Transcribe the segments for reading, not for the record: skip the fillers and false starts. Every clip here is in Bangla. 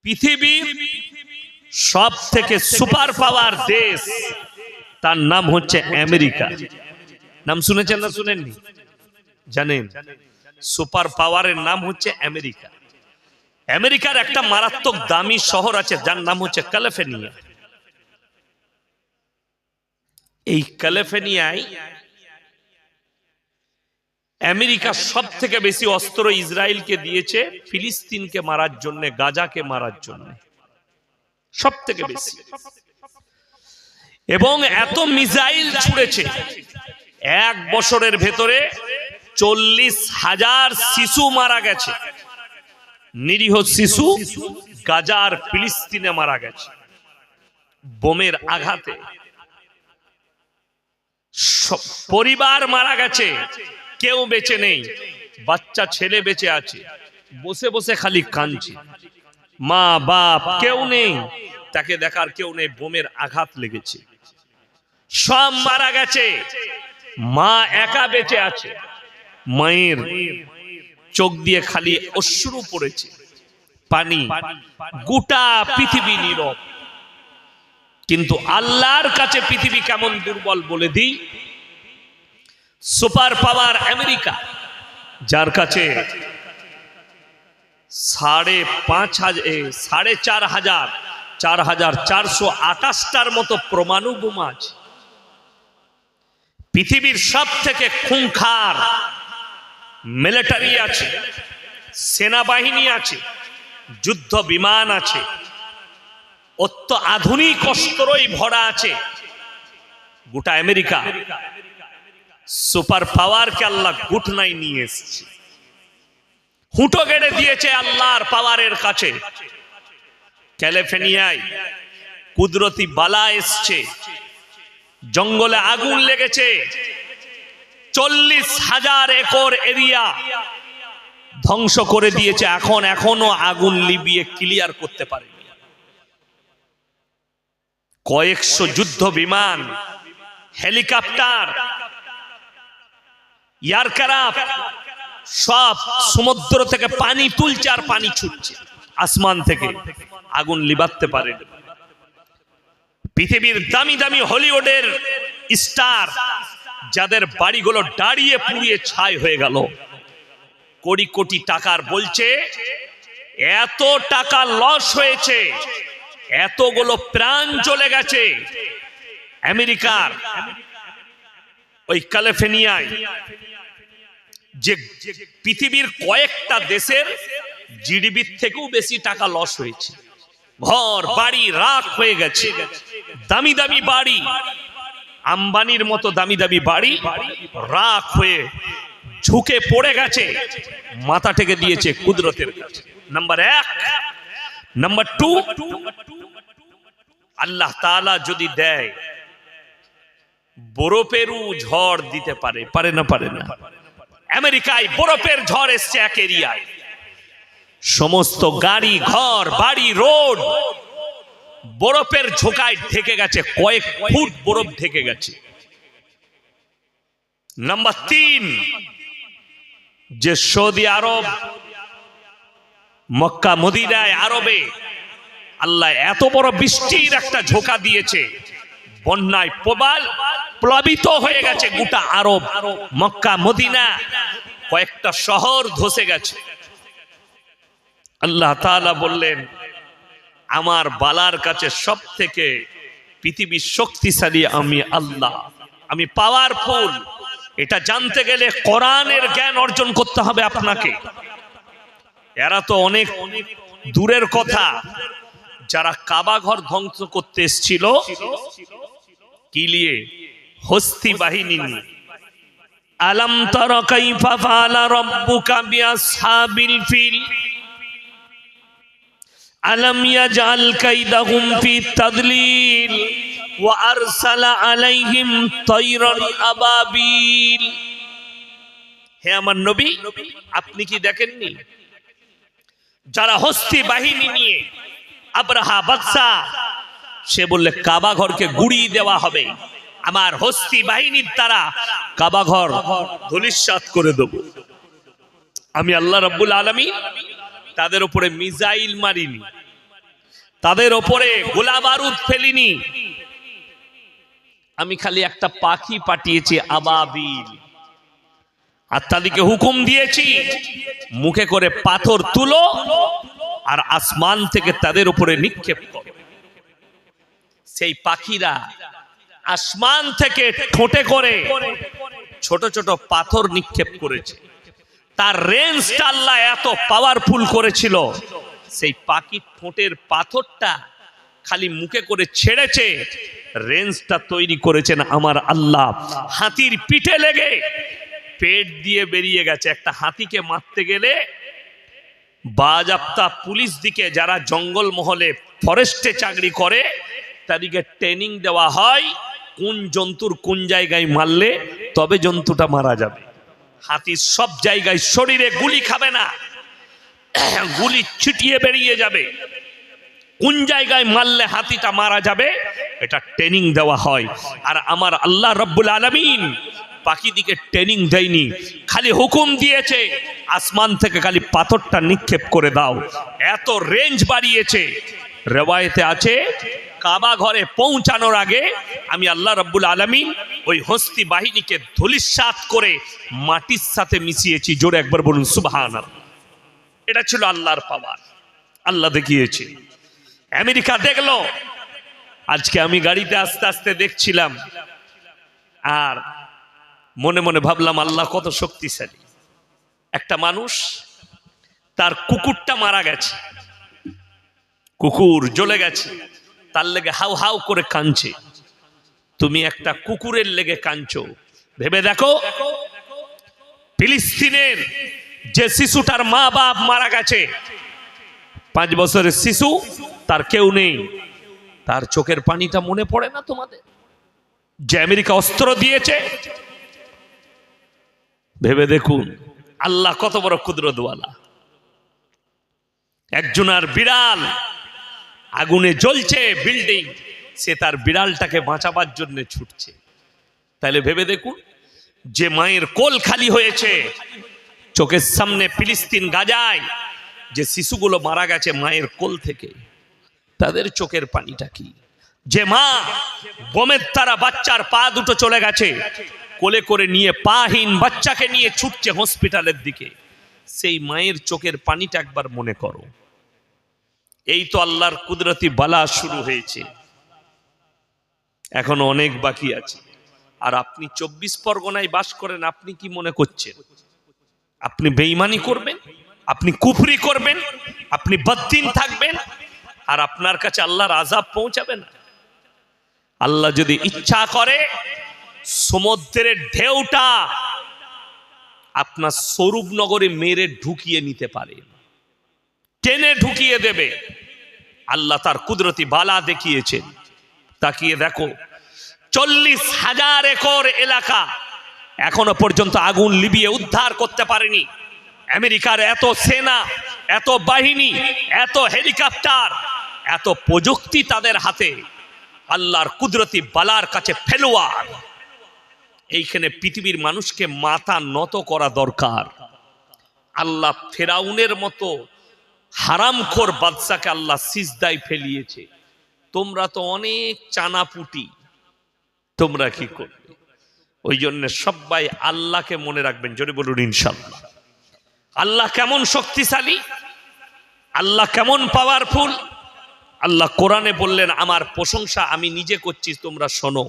পৃথিবীর সব থেকে সুপার পাওয়ার দেশ, তার নাম হচ্ছে আমেরিকা। নাম শুনেছেন না শুনেননি? জানেন সুপার পাওয়ারের নাম হচ্ছে আমেরিকা। আমেরিকার একটা মারাত্মক দামি শহর আছে যার নাম হচ্ছে ক্যালিফোর্নিয়া। এই ক্যালিফোর্নিয়ায় আমেরিকা সব থেকে বেশি অস্ত্র ইসরায়েলকে দিয়েছে ফিলিস্তিনকে মারার জন্য, গাজাকে মারার জন্য, সব থেকে বেশি। এবং এত মিসাইল ছুড়েছে, এক বছরের ভেতরে 40,000 শিশু মারা গেছে, নিরীহ শিশু গাজার ফিলিস্তিনে মারা গেছে বোমের আঘাতে। পরিবার মারা গেছে, কেউ বেঁচে নেই, বাচ্চা ছেলে বেঁচে আছে, বসে বসে খালি কাঁদছে, মা বাপ কেউ নেই, তাকে দেখার কেউ নেই, বোমের আঘাত লেগেছে, সব মারা গেছে, মা একা বেঁচে আছে, মায়ের চোখ দিয়ে খালি অশ্রু পড়েছে, পানি, গোটা পৃথিবী নীরব। কিন্তু আল্লাহর কাছে পৃথিবী কেমন দুর্বল বলে দিই। সুপার পাওয়ার আমেরিকা, যার কাছে 4,428টার মতো পরমাণু বোমা আছে। পৃথিবীর সব থেকে খুনখার মিলিটারি আছে, সেনাবাহিনী আছে, যুদ্ধ বিমান আছে, অত্যাধুনিক অস্ত্রই ভরা আছে গোটা আমেরিকা। সুপার পাওয়ারকে আল্লাহ ঘুটনায় নিয়ে এসেছে, হুঁটো গেড়ে দিয়েছে আল্লাহর পাওয়ারের কাছে। ক্যালিফোর্নিয়ায় কুদরতি বালা এসছে, জঙ্গলে আগুন লেগেছে, 40,000 একর এরিয়া ধ্বংস করে দিয়েছে, এখনো আগুন লিবিয়ে ক্লিয়ার করতে পারেনি। কয়েকশো যুদ্ধ বিমান, হেলিকপ্টার, এয়ারক্রাফট সব সমুদ্র থেকে পানি তুলছে আর পানি ছুটছে আসমান থেকে, আগুন লিবাতে পারে। পৃথিবীর দামি দামি হলিউডের স্টার, যাদের বাড়িগুলো দাঁড়িয়ে পুড়িয়ে ছাই হয়ে গেল, কোটি কোটি টাকার, বলছে এত টাকা লস হয়েছে, এতগুলো প্রাণ চলে গেছে। আমেরিকার ওই ক্যালিফোর্নিয়ায় যে পৃথিবীর কয়েকটা দেশের জিডিপির থেকেও বেশি টাকা লস হয়েছে, ঘর বাড়ি রাখ হয়ে গেছে, দামি দামি বাড়ি, আম্বানির মতো দামি দামি বাড়ি রাখ হয়ে ঝুঁকে পড়ে গেছে, মাথা টেকে দিয়েছে কুদরতের কাছে। নাম্বার 1। নাম্বার 2, আল্লাহ তাআলা যদি দেয়, বরফেরও ঝড় দিতে পারে, পারে না? পারে না। আমেরিকায় বরফের ঝড় এসছে এক এরিয়ায়, সমস্ত গাড়ি, ঘর বাড়ি, রোড বরফের ঝোঁকায় ঢেকে গেছে, কয়েক ফুট বরফ ঢেকে গেছে। নাম্বার 3, যে সৌদি আরব, মক্কা মদিনায়, আরবে আল্লাহ এত বড় বৃষ্টির একটা ঝোঁকা দিয়েছে, বন্যায় প্লাবিত হয়ে গেছে গোটা আরব, মক্কা মদিনা, কয়েকটা শহর ধসে গেছে। আল্লাহ তাআলা বললেন, আমার বালার কাছে সব থেকে পৃথিবীর শক্তিশালী আমি আল্লাহ, আমি পাওয়ারফুল। এটা জানতে গেলে কোরআনের জ্ঞান অর্জন করতে হবে আপনাকে। এরা তো অনেক দূরের কথা, যারা কাবা ঘর ধ্বংস করতে এসেছিল কি নিয়ে? হস্তি বাহিনী নিয়ে। আলাম তারা কাইফা ফাআলা রাব্বুকা বিআসহাবিল ফিল আলাম ইয়াজআল কাইদাহুম ফি তাদলিল ওয়া আরসালা আলাইহিম তায়রান আবাবিল। হে আমার নবী, আপনি কি দেখেননি যারা হস্তি বাহিনী নিয়ে, আব্রাহা বাদশা, সে বললে কাবা ঘরকে গুড়িয়ে দেওয়া হবে, আমার হস্তি বাহিনীর দ্বারা কাবা ঘর ধূলিসাৎ করে দেব। আমি আল্লাহ রাব্বুল আলামিন তাদের উপরে মিসাইল মারিনি, তাদের ওপরে গোলা বারুদ ফেলিনি, আমি খালি একটা পাখি পাঠিয়েছি আবাবিল, আর তাদেরকে হুকুম দিয়েছি মুখে করে পাথর তুলো আর আসমান থেকে তাদের উপরে নিক্ষেপ করো। সেই পাখিরা আসমান থেকে ঠোঁটে করে ছোট ছোট পাথর নিক্ষেপ করেছে। তার রেঞ্জটা আল্লাহ এত পাওয়ারফুল করেছিল, সেই পাখির ঠোঁটের পাথরটা খালি মুখে করে ছেড়েছে, রেঞ্জটা তৈরি করেছেন আমার আল্লাহ। হাতির পিঠে লেগে পেট দিয়ে বেরিয়ে গেছে। একটা হাতিকে মারতে গেলে বাজাপ্তা পুলিশ দিকে যারা জঙ্গল মহলে ফরেস্টে চাকরি করে তাদেরকে ট্রেনিং দেওয়া হয় কোন জন্তুর কোন জায়গায় মারলে তবে জন্তুটা মারা যাবে। হাতি সব জায়গায় শরীরে গুলি খাবে না, গুলি ছিটিয়ে বেরিয়ে যাবে। কোন জায়গায় মারলে হাতিটা মারা যাবে এটা ট্রেনিং দেওয়া হয়। আর আমার আল্লাহ রব্বুল আলামিন পাখিদিকে ট্রেনিং দেয়নি, খালি হুকুম দিয়েছে আসমান থেকে খালি পাথরটা নিক্ষেপ করে দাও। এত রেঞ্জ বাড়িয়েছে, রেওয়ায়েতে আছে কাবা ঘরে পৌঁছানোর আগে আমি আল্লাহ রব্বুল আলামিন ওই হস্তি বাহিনীকে ধূলিসাৎ করে মাটির সাথে মিশিয়েছি। জোরে একবার বলুন সুবহানাল্লাহ। এটা ছিল আল্লাহর পাওয়ার, আল্লাহ দেখিয়েছে। আমেরিকা দেখলো। আজকে আমি গাড়িতে আস্তে আস্তে দেখছিলাম আর মনে মনে ভাবলাম আল্লাহ কত শক্তিশালী। একটা মানুষ তার কুকুরটা মারা গেছে, কুকুর জ্বলে গেছে, তার লেগে হাউ হাউ করে কাঁদছে। তুমি একটা কুকুরের লেগে কাঁদছো, ভেবে দেখো ফিলিস্তিনের যে শিশুটার মা বাপ মারা গেছে, 5 বছরের শিশু, তার কেউ নেই, তার চোখের পানিটা মনে পড়ে না তোমাদের? যে আমেরিকা অস্ত্র দিয়েছে, ভেবে দেখুন আল্লাহ কত বড় কুদরতওয়ালা। একজনের বিড়াল আগুনে জ্বলছে বিল্ডিং, সে তার বিড়ালটাকে বাঁচাবার জন্য ছুটছে। তাহলে ভেবে দেখুন যে মায়ের কোল খালি হয়েছে, চোখের সামনে ফিলিস্তিন গাজায় যে শিশুগুলো মারা গেছে মায়ের কোল থেকে, তাদের চোখের পানিটা কি? যে মা বোমের তারা বাচ্চার পা দুটো চলে গেছে, কোলে করে নিয়ে পাহীন বাচ্চাকে নিয়ে ছুটছে হসপিটালের দিকে, সেই মায়ের চোখের পানিটা একবার মনে করো। এই তো আল্লাহর কুদরতি বালা শুরু হয়েছে, এখনো অনেক বাকি আছে। আর আপনি 24 পরগনায় বাস করেন, আপনি কি মনে করছেন আপনি বেঈমানি করবেন, আপনি কুফরি করবেন, আপনি বদ্দিন থাকবেন আর আপনার কাছে আল্লাহর আযাব পৌঁছাবে না? আল্লাহ যদি ইচ্ছা করে সমুদ্রের ঢেউটা আপনার স্বরূপনগরে মেরে ঢুকিয়ে নিতে পারে, টেনে ঢুকিয়ে দেবে। আল্লাহ তার কুদরতি বালা দেখিয়েছেন। তাকিয়ে দেখো 40,000 একর এলাকা এখনো পর্যন্ত আগুন লিবিয়ে উদ্ধার করতে পারেনি। আমেরিকার এত সেনা, এত বাহিনী, এত হেলিকপ্টার, এত প্রযুক্তি তাদের হাতে, আল্লাহর কুদরতি বালার কাছে ফেলোয়ার। এইখানে পৃথিবীর মানুষকে মাথা নত করা দরকার। আল্লাহ ফেরাউনের মতো হারামখোর বাদশাকে আল্লাহ সিজদায় ফেলিয়েছে। তোমরা তো অনেক চানাপুটি, তোমরা কি করবে? ওই জন্য সবাই আল্লাহকে মনে রাখবেন। জোরে বলুন ইনশাআল্লাহ। আল্লাহ কেমন শক্তিশালী, আল্লাহ কেমন পাওয়ারফুল। আল্লাহ কোরআনে বললেন আমার প্রশংসা আমি নিজে করছি, তোমরা শোনো।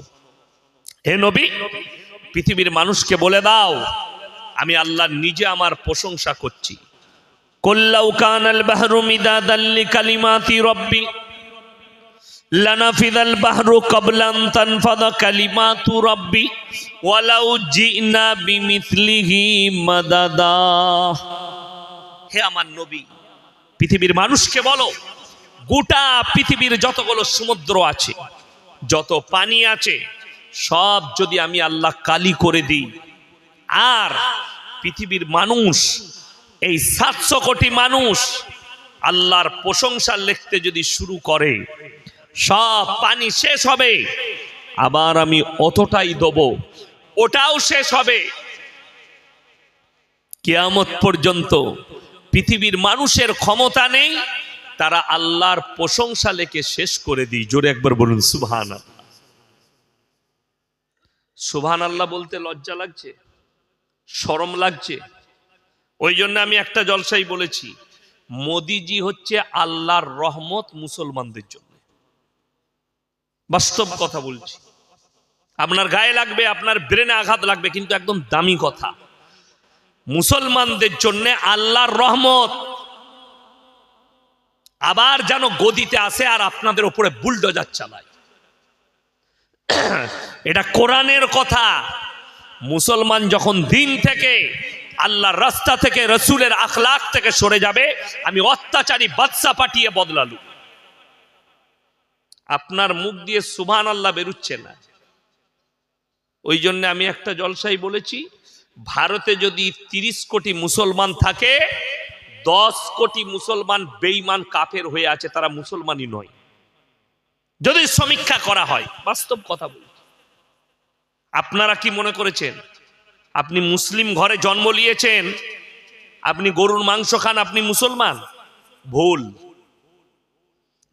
হে নবী, পৃথিবীর মানুষকে বলে দাও আমি আল্লাহ নিজে আমার প্রশংসা করছি। কুল্লাউ কানাল বাহরু মিদাদাল লিকালিমাতি রাব্বি লানাফিদাল বাহরু ক্বাবলা আন তানফাদা কালিমাতু রাব্বি ওয়ালাউ জিনা বিমিসলিহি মাদাদা। হে আমার নবী, পৃথিবীর মানুষকে বলো গোটা পৃথিবীর যতগুলো সমুদ্র আছে, যত পানি আছে, সব যদি আমি আল্লাহ কালি করে দিই, আর পৃথিবীর মানুষ এই 700 কোটি মানুষ আল্লাহর প্রশংসা লিখতে যদি শুরু করে, সব পানি শেষ হবে, আবার আমি অতটাই দেব, ওটাও শেষ হবে। কিয়ামত পর্যন্ত পৃথিবীর মানুষের ক্ষমতা নেই তারা আল্লাহর প্রশংসা লেখে শেষ করে দিই। জোরে একবার বলুন সুবহানাল্লাহ। সুবহানাল্লাহ বলতে লজ্জা লাগছে, শরম লাগছে। ওই জন্য আমি একটা জলসাই বলেছি, মোদিজি হচ্ছে আল্লাহর রহমত মুসলমানদের জন্য। বাস্তব কথা বলছি, আপনার গায়ে লাগবে, আপনার ব্রেনে আঘাত লাগবে, কিন্তু একদম দামি কথা। মুসলমানদের জন্য আল্লাহর রহমত। আবার যেন গদিতে আসে আর আপনাদের উপরে বুলডোজার চালায়, এটা কোরআনের কথা। মুসলমান যখন দিন থেকে, আল্লাহর রাস্তা থেকে, রসুলের আখলাক থেকে সরে যাবে, আমি অত্যাচারী বাদশা পাঠিয়ে বদলালু। আপনার মুখ দিয়ে সুবহানাল্লাহ বেরুচ্ছে না। ওই জন্য আমি একটা জলসাই বলেছি, ভারতে যদি 30 কোটি মুসলমান থাকে, 10 কোটি মুসলমান বেঈমান কাফের হয়ে আছে, তারা মুসলমানই নয়। যদি সমীক্ষা করা হয়, বাস্তব কথা বলি। আপনারা কি মনে করেছেন আপনি মুসলিম ঘরে জন্ম নিয়েছেন, আপনি গরুর মাংস খান, আপনি মুসলমান? ভুল।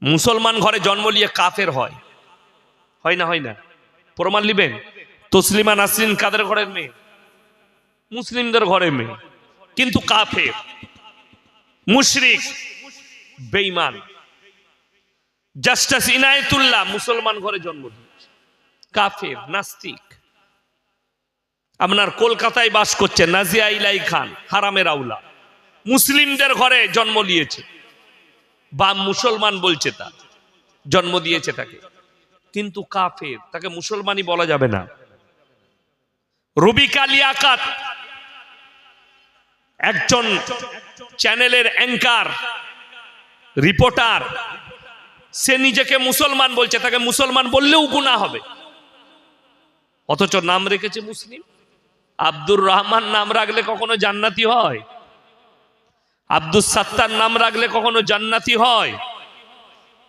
মুসলমান ঘরে জন্ম নিয়ে কাফের হয়, হয় না? হয় না? প্রমাণ নিবেন? তসলিমা নাসরিন কাদের ঘরের মেয়ে? মুসলিমদের ঘরের মেয়ে, কিন্তু কাফের, মুশরিক, বেঈমান। জাস্টিস ইনায়েতুল্লাহ মুসলমান ঘরে জন্ম নিয়েছে, কাফের, নাস্তিক। আপনার কলকাতায় বাস করছে নাজিয়া ইলাই খান, হারামের আউলা, মুসলিমদের ঘরে জন্ম নিয়েছে, বা মুসলমান বলছে, তা জন্ম দিয়েছে তাকে, কিন্তু কাফের, তাকে মুসলমানই বলা যাবে না। রুবিকা লিয়াকাত একজন চ্যানেলের অ্যাঙ্কার, রিপোর্টার, সে নিজেকে মুসলমান বলছে, তাকে মুসলমান বললেও গুনাহ হবে, অথচ নাম রেখেছে মুসলিম। আব্দুর রহমান নাম রাখলে কখনো জান্নাতি হয়? আব্দুস সাত্তার নাম রাখলে কখনো জান্নাতি হয়?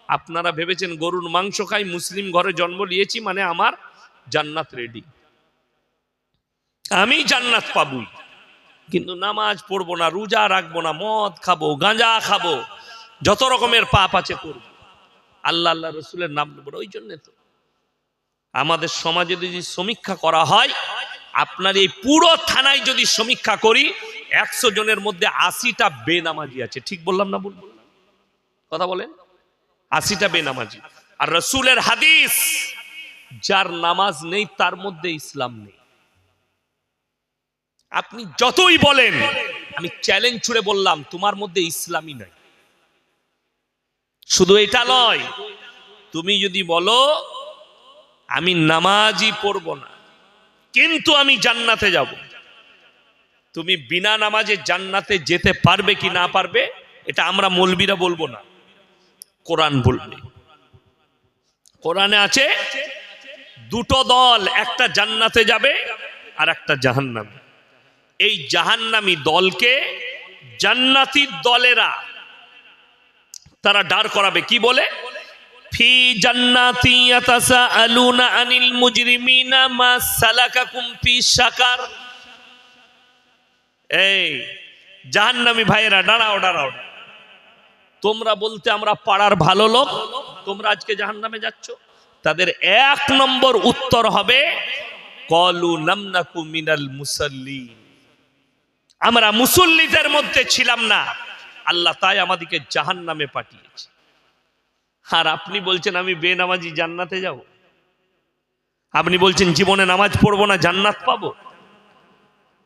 আপনারা ভেবেছেন গরুর মাংস খাই, মুসলিম ঘরে জন্ম নিয়েছি মানে আমার জান্নাত রেডি, আমি জান্নাত পাবই। কিন্তু নামাজ পড়বো না, রোজা রাখবো না, মদ খাবো, গাঁজা খাবো, যত রকমের পাপ আছে করব, আল্লাহ আল্লাহ রসুলের নাম নেব। ওই জন্য তো আমাদের সমাজে যদি সমীক্ষা করা হয়, আপনার এই পুরো থানায় যদি সমীক্ষা করি, 100 জনের মধ্যে 80টা বেনামাজি আছে। ঠিক বললাম না ভুল বললাম? কথা বলেন। 80টা বেনামাজি। আর রসুলের হাদিস, যার নামাজ নেই তার মধ্যে ইসলাম নেই। আপনি যতই বলেন, আমি চ্যালেঞ্জ ছুড়ে বললাম, তোমার মধ্যে ইসলামই নাই। শুধু এটা নয়, তুমি যদি বলো আমি নামাজই পড়ব না কিন্তু আমি জান্নাতে যাব, তুমি বিনা নামাজে জান্নাতে যেতে পারবে কি না পারবে, এটা আমরা মৌলবীরা বলবো না, কোরআন বলবে। কোরআনে আছে দুটো দল, একটা জান্নাতে যাবে আর একটা জাহান্নামে। এই জাহান্নামী দলকে জান্নাতি দলেরা তারা দাঁড় করাবে কি বলে? ফি জান্নাতি ইয়াতাসাআলুনা আনিল মুজরিমিনা মা সালাকাকুম ফি সাকার। এই জাহান্নামী ভাইয়েরা দাঁড়াও দাঁড়াও, তোমরা বলতে আমরা পাড়ার ভালো লোক, তোমরা আজকে জাহান্নামে যাচ্ছ? তাদের 1 নম্বর উত্তর হবে ক্বালু লাম নাকু মিনাল মুসাল্লিন, আমরা মুসল্লিদের মধ্যে ছিলাম না, আল্লাহ তাই আমাদেরকে জাহান্নামে পাঠিয়েছে। আর আপনি বলছেন আমি বেনামাজি জান্নাতে যাব, আপনি বলছেন জীবনে নামাজ পড়বো না জান্নাত পাবো।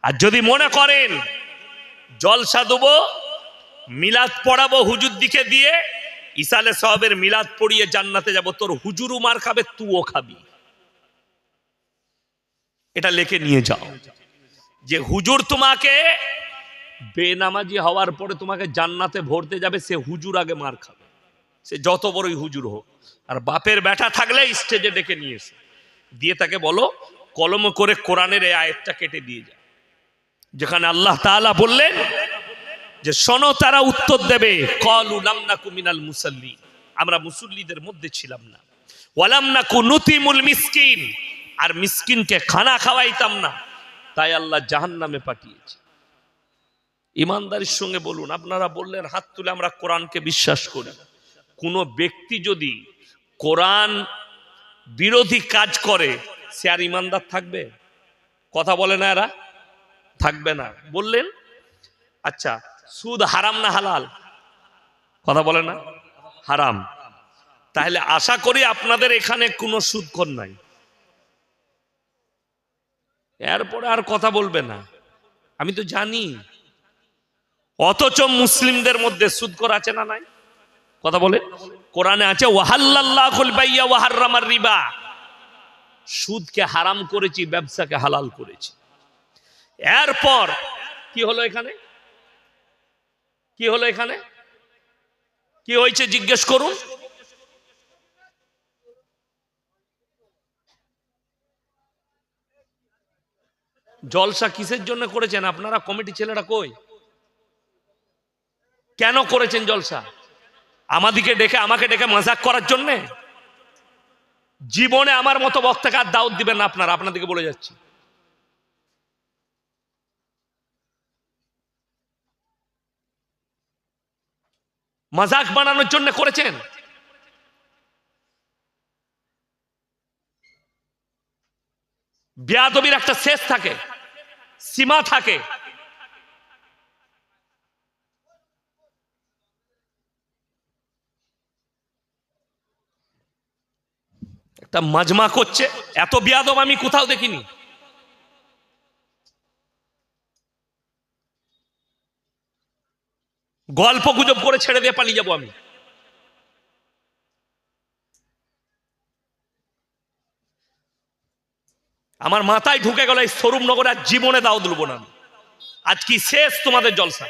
আর যদি মনে করেন জলসা দেবো, মিলাদ পড়াবো হুজুর দিকে দিয়ে, ইসালে সাহাবের মিলাদ পড়িয়ে জান্নাতে যাব, তোর হুজুরও মার খাবে, তুইও খাবি। এটা লিখে নিয়ে যাও যে হুজুর তোমাকে বেনামাজি হওয়ার পরে তোমাকে জান্নাতে ভরতে যাবে, সে হুজুর আগে মার খাবে, সে যত বড়ই হুজুর হোক। আর বাপের বেটা থাকলে স্টেজে ডেকে নিয়ে এসে দিয়ে তাকে বলো কলম করে কোরআনের এই আয়াতটা কেটে দিয়ে যায়, যেখানে আল্লাহ তাআলা বললেন যে শোনো, তারা উত্তর দেবে ক্বালু লাম নাকু মিনাল মুসাল্লিন, আমরা মুসল্লিদের মধ্যে ছিলাম না, ওয়ালাম নাকু নুতিমুল মিসকিন, আর মিসকিনকে খানা খাওয়াইতাম না, তাই আল্লাহ জাহান্নামে পাঠিয়েছে। ইমানদারির সঙ্গে বলুন। আপনারা বললেন হাত তুলে আমরা কোরআনকে বিশ্বাস করি। কোনো ব্যক্তি যদি কোরআন বিরোধী কাজ করে সে আর ইমানদার থাকবে? কথা বলে না এরা, থাকবে না। বললেন আচ্ছা সুদ হারাম না হালাল? কথা বলে না, হারাম। তাহলে আশা করি আপনাদের এখানে কোনো সুদখোর নাই, এরপরে আর কথা বলবে না, আমি তো জানি। অথচ মুসলিমদের মধ্যে সুদখোর আছে না নাই? কথা বলে, কোরআনে আছে ওয়াহাল্লাল্লাহুল বাইয়া ওয়া হাররামার রিবা, সুদকে হারাম করেছি, ব্যবসাকে হালাল করেছি। এরপর কি হলো এখানে? কি হলো এখানে? কি হয়েছে জিজ্ঞেস করুন। জলসা কিসের জন্য করেছেন আপনারা? কমিটি ছেলেরা কই? কেন করেছেন জলসা? আমাকে ডেকে মজাক করার জন্য? জীবনে আমার মতো বক্তাকে আর দাওয়াত দিবেন না আপনারা, আপনাদেরকে বলে যাচ্ছি। মজাক বানানোর জন্য করেছেন। বেয়াদবির একটা শেষ থাকে, সীমা থাকে। একটা মাজমা করছে, এত বেয়াদব আমি কোথাও দেখিনি। গল্প গুজব করে ছেড়ে দিয়ে পালিয়ে যাবো আমি। আমার মাথায় ঢুকে গেল এই স্বরূপনগরে আর জীবনে দাও তুলব না। আজ কি শেষ তোমাদের জলসা?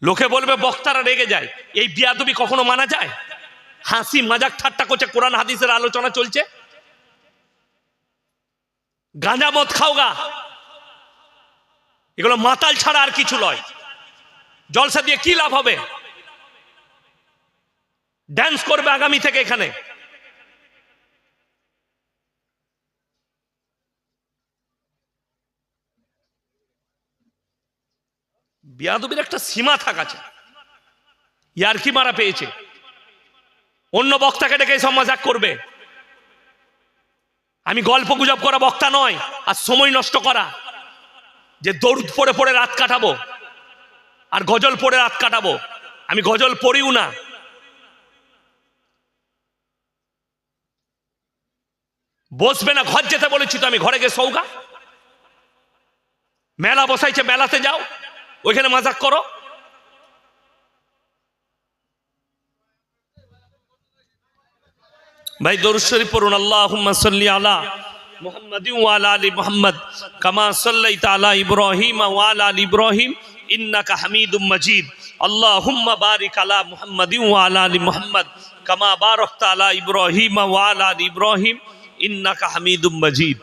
লোকে বলবে বক্তারা রেগে যায়, এই বিয়াদবি কখনো মানা যায়? হাসি মজাক ঠাট্টা করছে, কোরআন হাদিসের আলোচনা চলছে। গাঁজা মদ খাওগা, এগুলো মাতাল ছাড়া আর কিছু নয়। জলসা দিয়ে কি লাভ হবে? ড্যান্স করবে আগামী থেকে এখানে। বিয়াদবির একটা সীমা থাকাছে। ইয়ারকি মারা পেয়েছে, অন্য বক্তাকে ডেকে সব মজাক করবে। আমি গল্প গুজব করা বক্তা নয়, আর সময় নষ্ট করা যে দরুদ পড়ে পড়ে রাত কাটাবো আর গজল পড়ে রাত কাটাবো, আমি গজল পড়িও না। বসবে না, ঘর যেতে বলেছি তো আমি, ঘরে গিয়ে সৌগা। মেলা বসাইছে, মেলাতে যাও, ওইখানে মজাক করো। ভাই দরুদ শরীফ পড়ুন। আল্লাহুম্মা সাল্লি আলা মুহাম্মাদিন ওয়া আলা আলি মুহাম্মাদ কামা সাল্লাইতা আলা ইব্রাহিম ওয়া আলা আলি ইব্রাহিম ইন্নাকা হামিদুম মাজিদ। আল্লাহুম্মা বারিক আলা মুহাম্মাদিন ওয়া আলা আলি মুহাম্মাদ কামা বারাকতা আলা ইব্রাহিম ওয়া আলা আলি ইব্রাহিম ইন্নাকা হামিদুম মাজিদ।